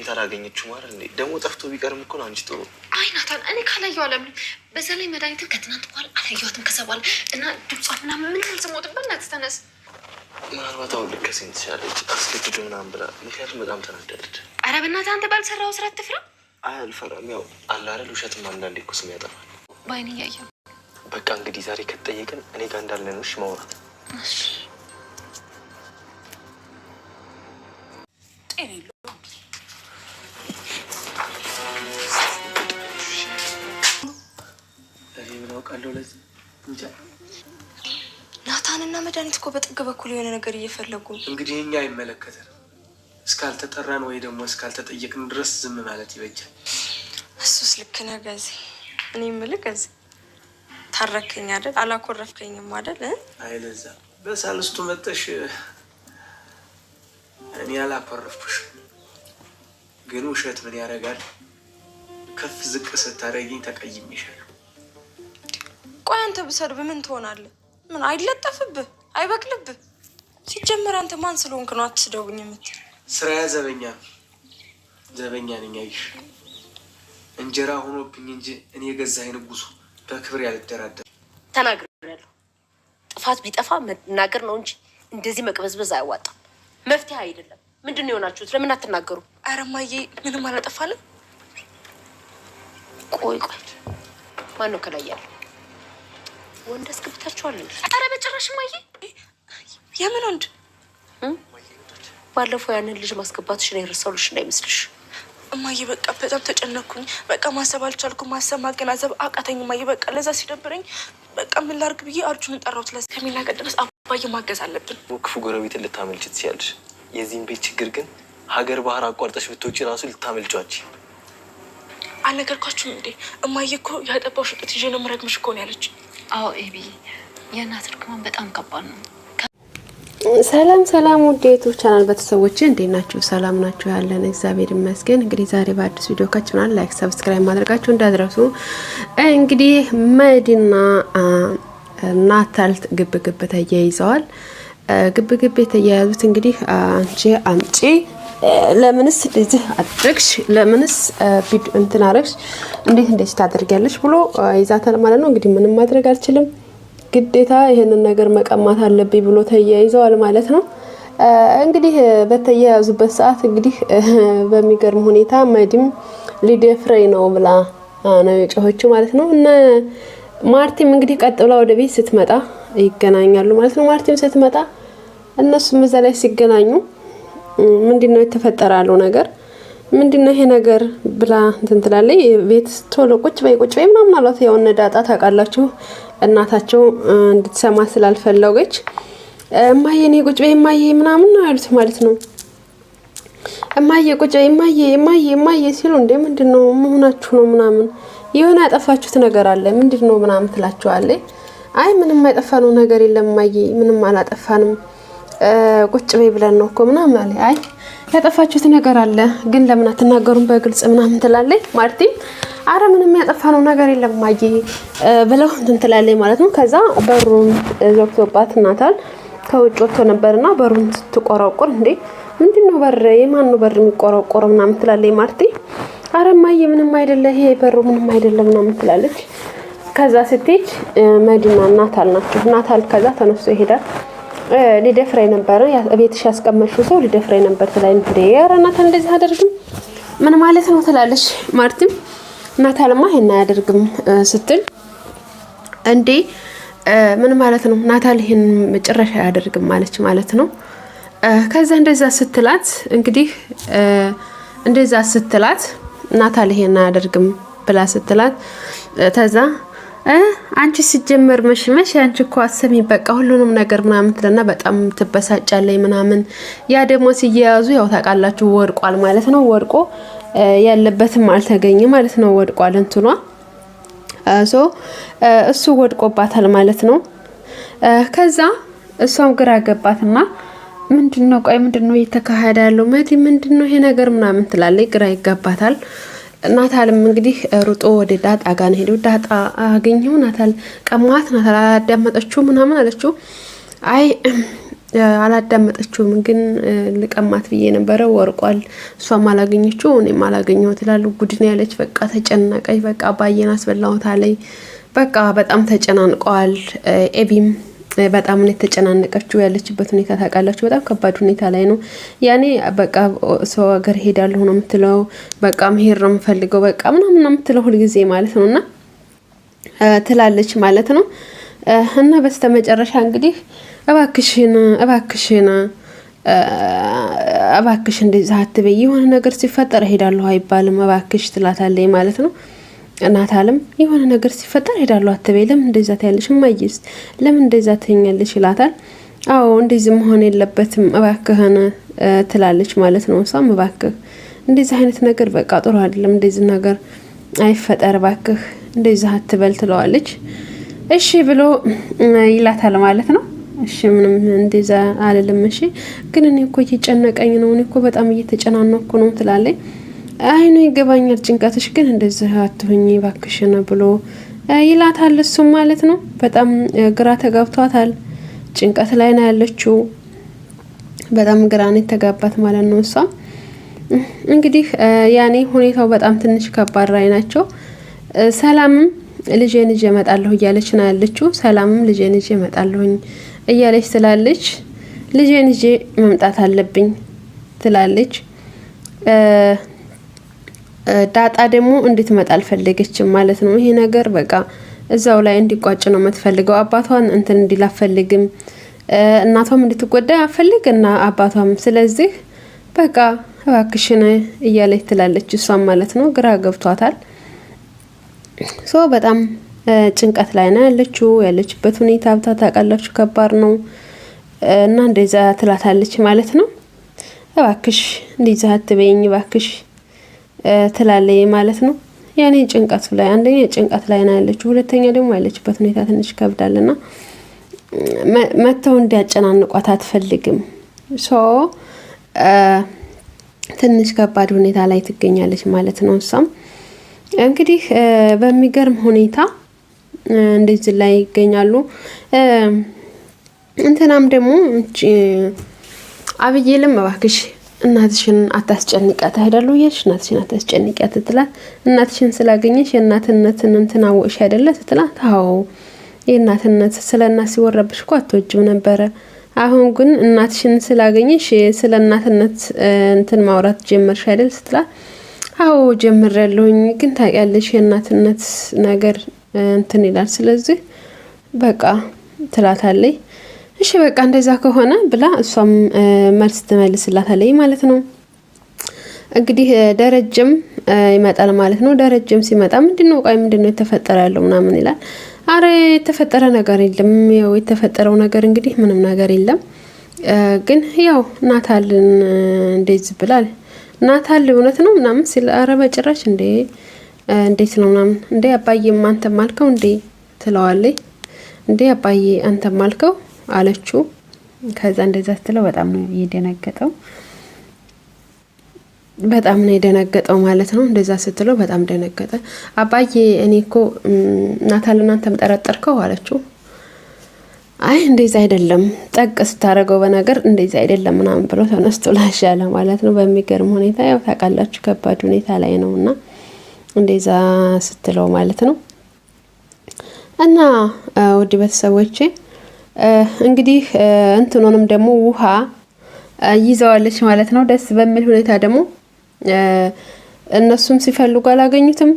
መድኃኒት አላገኘችውም አይደል እንዴ? ደግሞ ጠፍቶ ቢቀርም እኮ ነው አንቺ ጥሩ። አይ ናታን፣ እኔ ካላየው አለምን። በዛ ላይ መድኃኒትን ከትናንት በኋላ አላየኋትም። ከዛ በኋላ እና ድምጿ ምናምን ምን አልሰማሁትም። በእናትህ ተነስ። ምናልባት አሁን ልከሴን ትችላለች አስገድዶ ምናምን ብላ፣ ምክንያቱም በጣም ተናደደች። ኧረ በእናትህ አንተ ባልሰራው ስራ አትፍራ። አይ አልፈራም። ያው አለ አይደል ውሸትም አንዳንዴ እኮ ስም ያጠፋል። በአይኔ እያየሁ በቃ እንግዲህ ዛሬ ከተጠየቅን እኔ ጋር እንዳለን እሺ ማውራት። እሺ ናታንና መድኃኒት እኮ በጥግ በኩል የሆነ ነገር እየፈለጉ እንግዲህ እኛ አይመለከተን። እስካልተጠራን ወይ ደግሞ እስካልተጠየቅን ድረስ ዝም ማለት ይበጃል። እሱስ ልክ ነህ ገዜ። እኔ የምልህ ገዜ ታረከኝ አይደል? አላኮረፍከኝም አይደል? አይለዛ በሳልስቱ መጠሽ እኔ አላኮረፍኩሽ። ግን ውሸት ምን ያደርጋል? ከፍ ዝቅ ስታደርጊኝ ተቀይሜሻለሁ። ቆይ አንተ ብሰድብ ምን ትሆናለህ? ምን አይለጠፍብህ? አይበቅልብህ? ሲጀመር አንተ ማን ስለሆንክ ነው አትስደውኝ የምትል? ስራዬ ዘበኛ ነው። ዘበኛ ነኝ። አይሽ እንጀራ ሆኖብኝ እንጂ እኔ የገዛኸኝ ንጉሱ በክብር ያልደራደር። ተናግሬያለሁ። ጥፋት ቢጠፋ መናገር ነው እንጂ እንደዚህ መቅበዝበዝ አያዋጣም። መፍትሄ አይደለም። ምንድን ነው የሆናችሁት? ለምን አትናገሩ? ኧረ እማዬ ምንም አላጠፋንም። ቆይ ማን ነው ከላይ ያለው? ወንድ አስገብታችኋል እንዴ? ኧረ በጭራሽ እማዬ። የምን ወንድ? ባለፈው ያንን ልጅ ማስገባትሽ ነው የረሳሁልሽ እንዳይመስልሽ። እማዬ በቃ በጣም ተጨነኩኝ። በቃ ማሰብ አልቻልኩም። ማሰብ ማገናዘብ አቃተኝ እማዬ። በቃ ለዛ ሲደብረኝ በቃ ምን ላድርግ ብዬ አርጁን ጠራሁት። ለዛ ከሚናገር ድረስ አባዬ ማገዝ አለብን። ክፉ ጎረቤትን ልታመልጭ ትችያለሽ። የዚህም ቤት ችግር ግን ሀገር ባህር አቋርጠሽ ብትወጪ ራሱ ልታመልጫች። አልነገርኳችሁም እንዴ? እማዬ እኮ ያጠባው ሽጡት ይዤ ነው የምረግምሽ እኮ ነው ያለች። አዎ ኤቢ፣ የእናት እርግማን በጣም ከባድ ነው። ሰላም ውድ የዩቲዩብ ቻናል ቤተሰቦች እንዴት ናችሁ? ሰላም ናችሁ? ያለን እግዚአብሔር ይመስገን። እንግዲህ ዛሬ በአዲስ ቪዲዮ ካችሁናል። ላይክ ሰብስክራይብ ማድረጋችሁ እንዳትረሱ። እንግዲህ መዲና ናታል ግብ ተያይዘዋል። ግብ የተያያዙት እንግዲህ አንቺ አምጪ፣ ለምንስ እንደዚህ አድርግሽ፣ ለምንስ ቪዲዮ እንትን አረግሽ፣ እንዴት እንደዚህ ታደርጊያለሽ ብሎ ይዛታል ማለት ነው። እንግዲህ ምንም ማድረግ አልችልም፣ ግዴታ ይሄንን ነገር መቀማት አለብኝ ብሎ ተያይዘዋል ማለት ነው። እንግዲህ በተያያዙበት ሰዓት እንግዲህ በሚገርም ሁኔታ መዲም ሊደፍረኝ ነው ብላ ነው የጮኸችው ማለት ነው። እና ማርቲም እንግዲህ ቀጥ ብላ ወደ ቤት ስትመጣ ይገናኛሉ ማለት ነው። ማርቲም ስትመጣ እነሱም እዛ ላይ ሲገናኙ ምንድነው የተፈጠረው ነገር? ምንድነው ይሄ ነገር ብላ እንትን ትላለች። ቤት ቶሎ ቁጭ በይ ምናምን አሏት። ያው እነ ዳጣ ታውቃላችሁ እናታቸው እንድትሰማ ስላልፈለገች እማዬ እኔ ቁጭ በይ እማዬ ምናምን ነው ያሉት ማለት ነው። እማዬ ቁጭ በይ እማዬ ሲሉ እንዴ ምንድነው መሆናችሁ ነው ምናምን የሆነ ያጠፋችሁት ነገር አለ ምንድነው ምናምን ትላቸዋለች። አይ ምንም ያጠፋነው ነገር የለም እማዬ ምንም አላጠፋንም ቁጭ በይ ብለን ነው እኮ ምናምን አለ። አይ ያጠፋችሁት ነገር አለ ግን ለምን አትናገሩም በግልጽ ምናምን ትላለች ማርቲ። አረ ምንም ያጠፋነው ነገር የለም እማዬ ብለው እንትን ትላለች ማለት ነው። ከዛ በሩን ዘግቶባት ናታል ከውጭ ወጥቶ ነበርና በሩን ስትቆረቆር እንዴ ምንድነው በር የማን ነው በር የሚቆረቆረው ምናምን ትላለች ማርቲ። አረ እማዬ ምንም አይደለ ይሄ በሩ ምንም አይደለም ምናምን ትላለች። ከዛ ስትሄድ መዲና ናታል ናቸው። ናታል ከዛ ተነስቶ ይሄዳል። ሊደፍረኝ ነበር ቤትሽ ያስቀመጥሽው ሰው ሊደፍረኝ ነበር ትላለች። እንዴ ኧረ ናታል እንደዚህ አደርግም ምን ማለት ነው ትላለች ማርቲም። ናታልማ ይሄን አያደርግም ስትል እንዴ ምን ማለት ነው ናታል ይሄን መጨረሻ አያደርግም ማለት ነው። ከዛ እንደዛ ስትላት እንግዲህ እንደዛ ስትላት ናታል ይሄን አያደርግም ብላ ስትላት ተዛ አንቺ ሲጀመር መሽመሽ አንቺ እኮ አሰሚ በቃ ሁሉንም ነገር ምናምን ትለና በጣም ትበሳጫለኝ ምናምን። ያ ደግሞ ሲያያዙ ያው ታውቃላችሁ ወድቋል ማለት ነው። ወድቆ ያለበትም አልተገኘ ማለት ነው። ወድቋል እንትኗ እሱ ወድቆባታል ማለት ነው። ከዛ እሷም ግራ ገባትና ምንድነው ቆይ ምንድነው እየተካሄደ ያለው መዲ ምንድነው ይሄ ነገር ምናምን ትላለች። ግራ ይጋባታል። ናታልም እንግዲህ ሩጦ ወደ ዳጣ ጋር ሄዶ ዳጣ አገኘው ናታል ቀማት ናታል አዳመጠችው ምናምን አለችው። አይ አላዳመጠችውም። ግን ልቀማት ብዬ ነበረ ወርቋል። እሷም አላገኘችው እኔም አላገኘሁት ይላሉ። ጉድን ያለች በቃ ተጨነቀች። በቃ አባዬን አስበላሁት አለኝ። በቃ በጣም ተጨናንቀዋል። ኤቢም በጣም ነው የተጨናነቀችው። ያለችበት ሁኔታ ታውቃላችሁ፣ በጣም ከባድ ሁኔታ ላይ ነው። ያኔ በቃ ሰው ሀገር ሄዳለሁ ነው የምትለው። በቃ መሄድ ነው የምፈልገው በቃ ምናምን ነው የምትለው ሁልጊዜ ማለት ነው። እና ትላለች ማለት ነው። እና በስተመጨረሻ እንግዲህ እባክሽን እንደዛ አትበይ፣ የሆነ ነገር ሲፈጠር ሄዳለሁ አይባልም እባክሽ ትላታለች ማለት ነው። ናታልም የሆነ ነገር ሲፈጠር ሄዳለሁ አትበይ፣ ለምን እንደዛ ታያለሽ እማዬስ፣ ለምን እንደዛ ትኛለሽ ይላታል። አዎ እንደዚህ መሆን የለበትም እባክህን ትላለች ማለት ነው። እሷም እባክህ እንደዚህ አይነት ነገር በቃ ጥሩ አይደለም፣ እንደዚህ ነገር አይፈጠር እባክህ እንደዚህ አትበል ትለዋለች። እሺ ብሎ ይላታል ማለት ነው። እሺ ምንም እንደዛ አልልም፣ እሺ ግን እኔ እኮ እየጨነቀኝ ነው፣ እኔ እኮ በጣም እየተጨናነኩ ነው ትላለች። አይ ነው ይገባኛል ጭንቀትሽ፣ ግን እንደዚህ አትሁኝ እባክሽን ብሎ ይላታል እሱም ማለት ነው። በጣም ግራ ተጋብቷታል። ጭንቀት ላይ ነው ያለችው። በጣም ግራ ነው የተጋባት ማለት ነው። እሷ እንግዲህ ያኔ ሁኔታው በጣም ትንሽ ከባድ ላይ ናቸው። ሰላምም ልጄን ይዤ እመጣለሁ እያለች ነው ያለችው። ሰላምም ልጄን ይዤ እመጣለሁኝ እያለች ስላለች ልጄን ይዤ መምጣት አለብኝ ትላለች። ዳጣ ደግሞ እንድትመጣ አልፈለገችም ማለት ነው። ይሄ ነገር በቃ እዛው ላይ እንዲቋጭ ነው የምትፈልገው። አባቷን እንትን እንዲል አትፈልግም። እናቷም እንድትጎዳ አፈልግ እና አባቷም። ስለዚህ በቃ እባክሽን እያለች ትላለች እሷም ማለት ነው። ግራ ገብቷታል። ሶ በጣም ጭንቀት ላይ ነው ያለችው። ያለችበት ሁኔታ ታውቃላችሁ ከባድ ነው እና እንደዛ ትላታለች ማለት ነው። እባክሽ እንደዛ አትበይኝ እባክሽ ትላለች ማለት ነው። ያኔ ጭንቀት ላይ አንደኛ ጭንቀት ላይ ነው ያለችው፣ ሁለተኛ ደግሞ ያለችበት ሁኔታ ትንሽ ከብዳልና መተው እንዲያጨናንቋት አትፈልግም። ሶ ትንሽ ከባድ ሁኔታ ላይ ትገኛለች ማለት ነው። እሷም እንግዲህ በሚገርም ሁኔታ እንደዚህ ላይ ይገኛሉ። እንትናም ደግሞ አብዬልም እባክሽ እናትሽን አታስጨንቂያት እሄዳለሁ እያልሽ እናትሽን አታስጨንቂያት ትላት። እናትሽን ስላገኘሽ የእናትነትን እንትን አወቅሽ አይደለ ስትላት፣ አዎ የእናትነት ስለ እናት ሲወራብሽ እኮ አትወጂም ነበረ። አሁን ግን እናትሽን ስላገኘሽ ስለ እናትነት እንትን ማውራት ጀመርሽ አይደል ስትላት፣ አዎ ጀምሬያለሁኝ፣ ግን ታውቂያለሽ የእናትነት ነገር እንትን ይላል። ስለዚህ በቃ ትላታለች። እሺ በቃ እንደዛ ከሆነ ብላ እሷም መልስ ትመልስላታለች ማለት ነው። እንግዲህ ደረጀም ይመጣል ማለት ነው። ደረጀም ሲመጣ ምንድነው ቆይ ምንድነው የተፈጠረ ያለው ምናምን ይላል። አረ የተፈጠረ ነገር የለም፣ ያው የተፈጠረው ነገር እንግዲህ ምንም ነገር የለም፣ ግን ያው ናታልን እንደዚህ ብላል። ናታል እውነት ነው ምናምን ሲል አረ በጭራሽ እንዴት ነው ምናምን እንዴ አባዬም አንተም አልከው እንዴ ትለዋለች። እንዴ አባዬ አንተም አልከው አለችው። ከዛ እንደዛ ስትለው በጣም ነው የደነገጠው ማለት ነው። እንደዛ ስትለው በጣም ደነገጠ። አባዬ እኔ እኮ ናታልን አንተም ጠረጠርከው አለችው። አይ እንደዛ አይደለም ጠቅ ስታደርገው በነገር እንደዛ አይደለም ምናምን ብሎ ተነስቶ ላሻለ ማለት ነው። በሚገርም ሁኔታ ያው ታውቃላችሁ ከባድ ሁኔታ ላይ ነውና እንደዛ ስትለው ማለት ነው። እና ውድ ቤተሰቦቼ እንግዲህ እንትኑንም ደግሞ ውሃ ይዘዋለች ማለት ነው። ደስ በሚል ሁኔታ ደግሞ እነሱም ሲፈልጉ አላገኙትም፣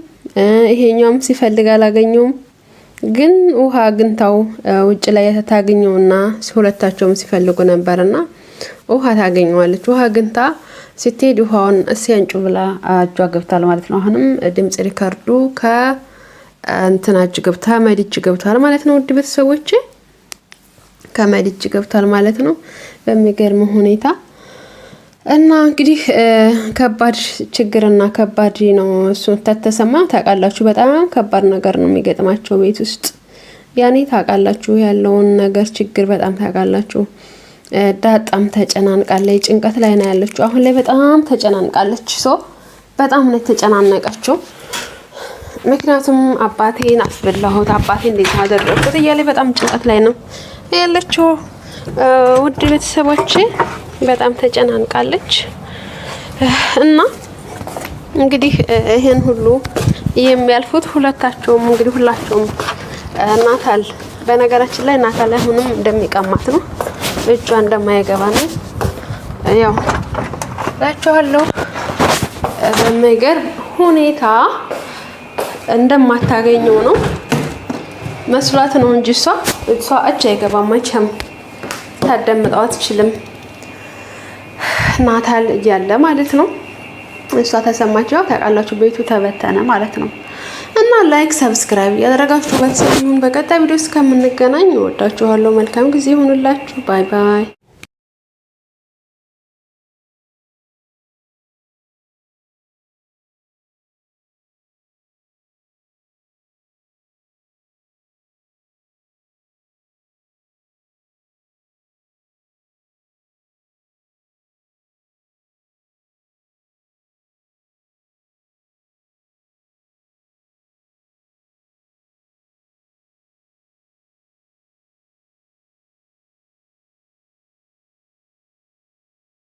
ይሄኛውም ሲፈልግ አላገኘውም። ግን ውሃ አግኝታው ውጭ ላይ ታገኘውና ሁለታቸውም ሲፈልጉ ነበርና ውሃ ታገኘዋለች። ውሃ አግኝታ ስትሄድ ውሃውን እስያንጩ ብላ እጇ ገብታል ማለት ነው። አሁንም ድምጽ ሪካርዱ ከእንትናጅ ገብታ መዲጅ ገብታል ማለት ነው። ውድ ቤተሰቦቼ ከመዲጅ ገብታል ማለት ነው በሚገርም ሁኔታ። እና እንግዲህ ከባድ ችግርና ከባድ ነው እሱ ተተሰማ ታውቃላችሁ። በጣም ከባድ ነገር ነው የሚገጥማቸው ቤት ውስጥ ያኔ ታውቃላችሁ ያለውን ነገር ችግር በጣም ታውቃላችሁ። ዳጣም ተጨናንቃለች፣ ጭንቀት ላይ ነው ያለችው። አሁን ላይ በጣም ተጨናንቃለች። በጣም ነው የተጨናነቀችው። ምክንያቱም አባቴን አስበላሁት፣ አባቴ እንዴት አደረኩት እያለ በጣም ጭንቀት ላይ ነው ያለችው። ውድ ቤተሰቦቼ በጣም ተጨናንቃለች እና እንግዲህ ይሄን ሁሉ የሚያልፉት ሁለታቸውም እንግዲህ ሁላቸውም ናታል በነገራችን ላይ ናታል አሁንም እንደሚቀማት ነው እጇ እንደማይገባ ነው ያው ላችኋለሁ በመገር ሁኔታ እንደማታገኘው ነው መስሏት ነው እንጂ እሷ እጅ አይገባም መቼም ታደምጣው አትችልም ናታል እያለ ማለት ነው እሷ ተሰማቸው ታውቃላችሁ ቤቱ ተበተነ ማለት ነው እና ላይክ ሰብስክራይብ ያደረጋችሁ በተሰሙን በቀጣይ ቪዲዮ እስከምንገናኝ ወዳችኋለሁ መልካም ጊዜ ይሁንላችሁ ባይ ባይ